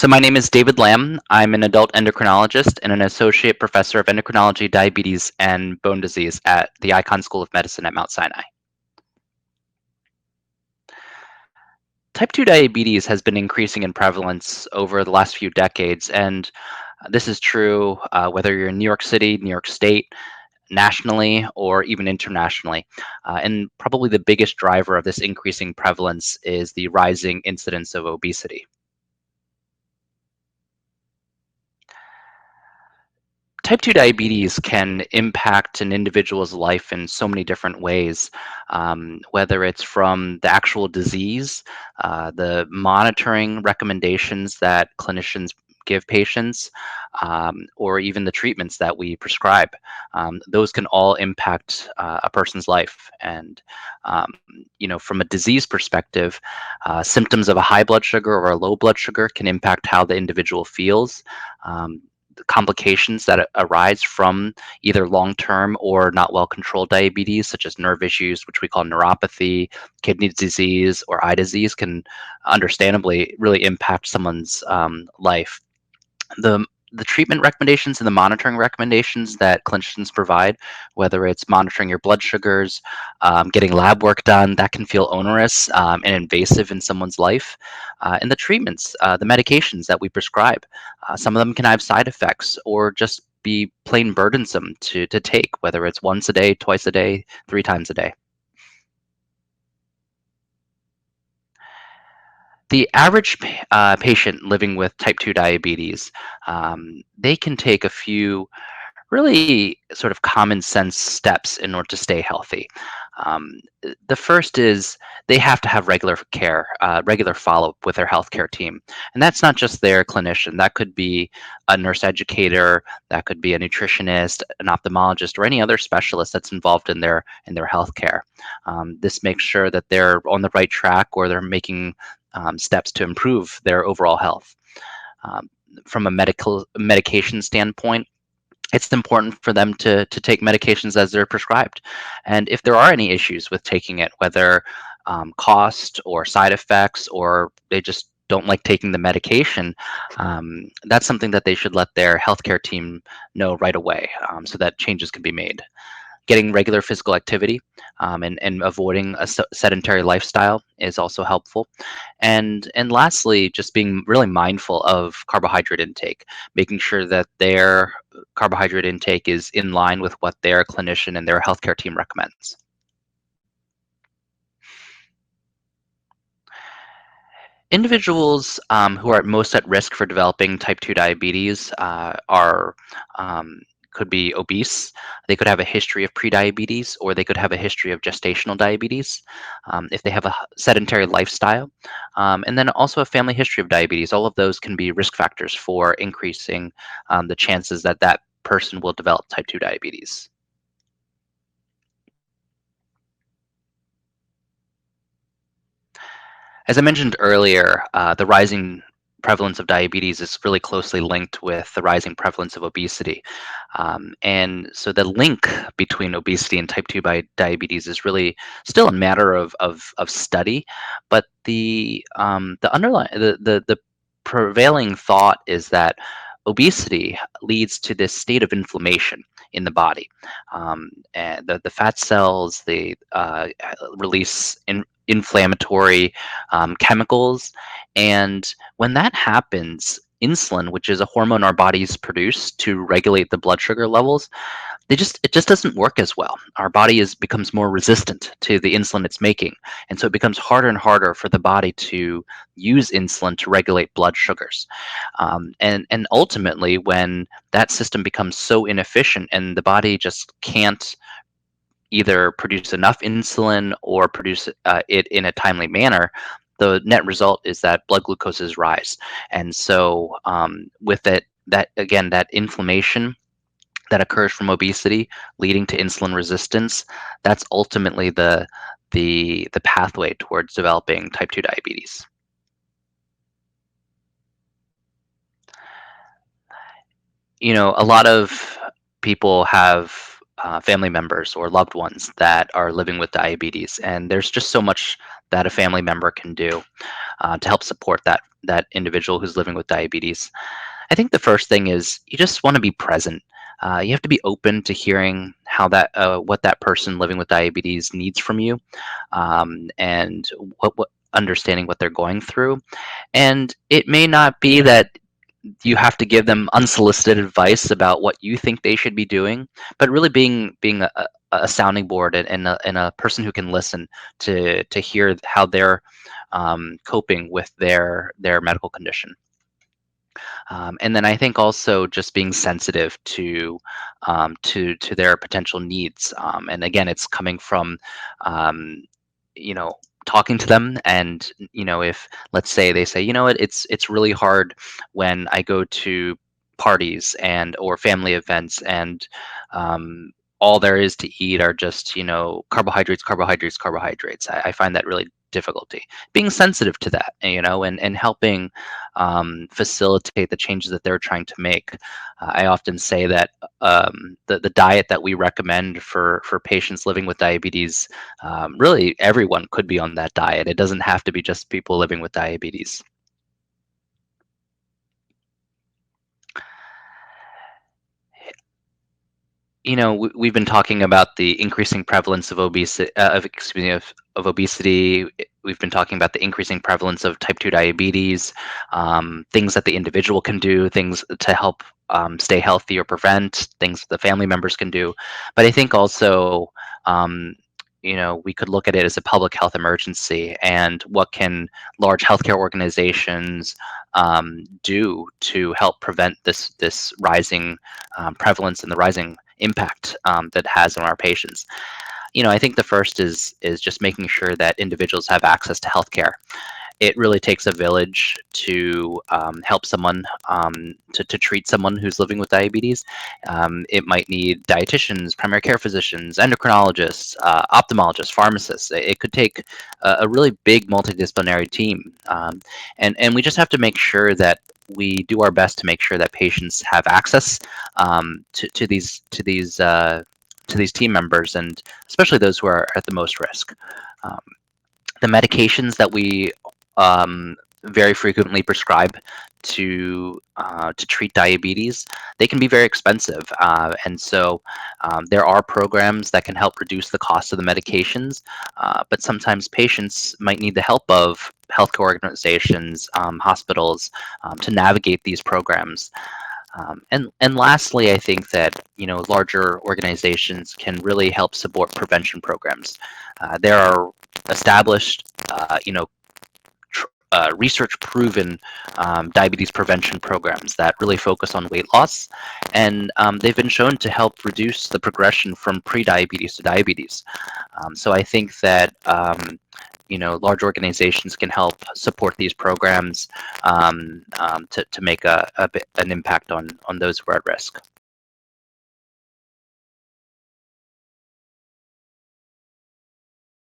So my name is David Lamb. I'm an adult endocrinologist and an associate professor of endocrinology, diabetes, and bone disease at the Icahn School of Medicine at Mount Sinai. Type 2 diabetes has been increasing in prevalence over the last few decades, and this is true whether you're in New York City, New York State, nationally, or even internationally. And probably the biggest driver of this increasing prevalence is the rising incidence of obesity. Type 2 diabetes can impact an individual's life in so many different ways, whether it's from the actual disease, the monitoring recommendations that clinicians give patients, or even the treatments that we prescribe. Those can all impact a person's life. And, from a disease perspective, symptoms of a high blood sugar or a low blood sugar can impact how the individual feels. The complications that arise from either long-term or not well-controlled diabetes, such as nerve issues, which we call neuropathy, kidney disease, or eye disease, can understandably really impact someone's life. The the treatment recommendations and the monitoring recommendations that clinicians provide, whether it's monitoring your blood sugars, getting lab work done, that can feel onerous and invasive in someone's life. And the treatments, the medications that we prescribe, some of them can have side effects or just be plain burdensome to take, whether it's once a day, twice a day, 3 times a day. The average patient living with type 2 diabetes, they can take a few really sort of common sense steps in order to stay healthy. The first is they have to have regular care, regular follow up with their healthcare team. And that's not just their clinician, that could be a nurse educator, that could be a nutritionist, an ophthalmologist, or any other specialist that's involved in their healthcare. This makes sure that they're on the right track or they're making steps to improve their overall health. Um, from a medication standpoint, it's important for them to take medications as they're prescribed. And if there are any issues with taking it, whether cost or side effects, or they just don't like taking the medication, that's something that they should let their healthcare team know right away so that changes can be made. Getting regular physical activity and avoiding a sedentary lifestyle is also helpful. And lastly, just being really mindful of carbohydrate intake, making sure that their carbohydrate intake is in line with what their clinician and their healthcare team recommends. Individuals who are most at risk for developing type 2 diabetes are could be obese. They could have a history of prediabetes, or they could have a history of gestational diabetes if they have a sedentary lifestyle, and then also a family history of diabetes. All of those can be risk factors for increasing the chances that that person will develop type 2 diabetes. As I mentioned earlier, the rising prevalence of diabetes is really closely linked with the rising prevalence of obesity. And so the link between obesity and type 2 diabetes is really still a matter of study, but the underlying the prevailing thought is that obesity leads to this state of inflammation in the body. And the fat cells, they release inflammatory chemicals. And when that happens, insulin, which is a hormone our bodies produce to regulate the blood sugar levels, it just doesn't work as well. Our body becomes more resistant to the insulin it's making, and so it becomes harder and harder for the body to use insulin to regulate blood sugars. And ultimately, when that system becomes so inefficient and the body just can't either produce enough insulin or produce it in a timely manner, the net result is that blood glucoses rise. And so, with it, that again, that inflammation that occurs from obesity leading to insulin resistance, that's ultimately the pathway towards developing type 2 diabetes. A lot of people have family members or loved ones that are living with diabetes, and there's just so much that a family member can do to help support that individual who's living with diabetes. I think the first thing is you just want to be present. You have to be open to hearing how that what that person living with diabetes needs from you, and what understanding what they're going through. And it may not be that you have to give them unsolicited advice about what you think they should be doing, but really being a sounding board and a person who can listen to hear how they're coping with their medical condition. And then I think also just being sensitive to their potential needs. And again, it's coming from um, you know talking to them, and if, let's say, they say, it's really hard when I go to parties and or family events, and all there is to eat are just carbohydrates, carbohydrates, carbohydrates. I find that really difficulty. Being sensitive to that, and helping facilitate the changes that they're trying to make. I often say that the diet that we recommend for patients living with diabetes, really everyone could be on that diet. It doesn't have to be just people living with diabetes. We've been talking about the increasing prevalence of obesity, excuse me, of obesity. We've been talking about the increasing prevalence of type 2 diabetes, things that the individual can do, things to help stay healthy or prevent, things the family members can do. But I think also, um, we could look at it as a public health emergency, and what can large healthcare organizations do to help prevent this rising prevalence and the rising impact that has on our patients. I think the first is just making sure that individuals have access to healthcare. It really takes a village to help someone to treat someone who's living with diabetes. It might need dietitians, primary care physicians, endocrinologists, ophthalmologists, pharmacists. It could take a really big multidisciplinary team, and we just have to make sure that we do our best to make sure that patients have access to these team members, and especially those who are at the most risk. Um, the medications that we very frequently prescribe to treat diabetes, they can be very expensive, and so there are programs that can help reduce the cost of the medications, but sometimes patients might need the help of healthcare organizations, hospitals, to navigate these programs. And lastly, I think that larger organizations can really help support prevention programs. There are established, research-proven diabetes prevention programs that really focus on weight loss, and they've been shown to help reduce the progression from pre-diabetes to diabetes. So I think that large organizations can help support these programs to make an impact on those who are at risk.